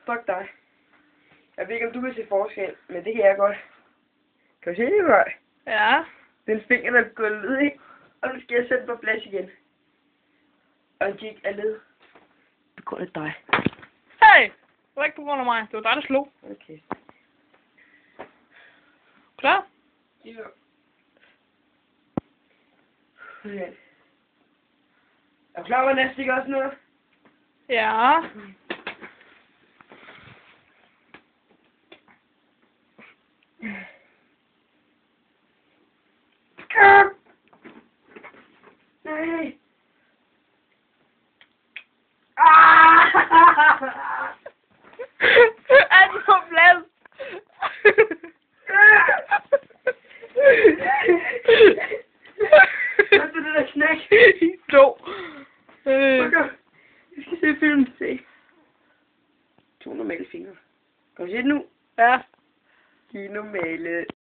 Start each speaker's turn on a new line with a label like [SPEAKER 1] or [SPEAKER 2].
[SPEAKER 1] Fuck dig. Jeg ved ikke, om du kan se forskel, men det kan jeg godt. Kan du se det godt?
[SPEAKER 2] Ja.
[SPEAKER 1] Den finger, der går led, ikke? Og nu skal jeg sætte på plads igen. Og en jig er led. På grund af dig.
[SPEAKER 2] Hey! Det var ikke på grund af mig. Det var dig, der slog.
[SPEAKER 1] Okay.
[SPEAKER 2] Klar?
[SPEAKER 1] Ja. Okay. Er du klar over, at næste ikke også noget?
[SPEAKER 2] Ja.
[SPEAKER 1] Nej. Ah!
[SPEAKER 2] Er den på plads?
[SPEAKER 1] Hvad er det der snak?
[SPEAKER 2] To.
[SPEAKER 1] Okay. Jeg skal se filmen. Se. 2 normale fingre. Kan du se det nu?
[SPEAKER 2] Ja.
[SPEAKER 1] De er normale.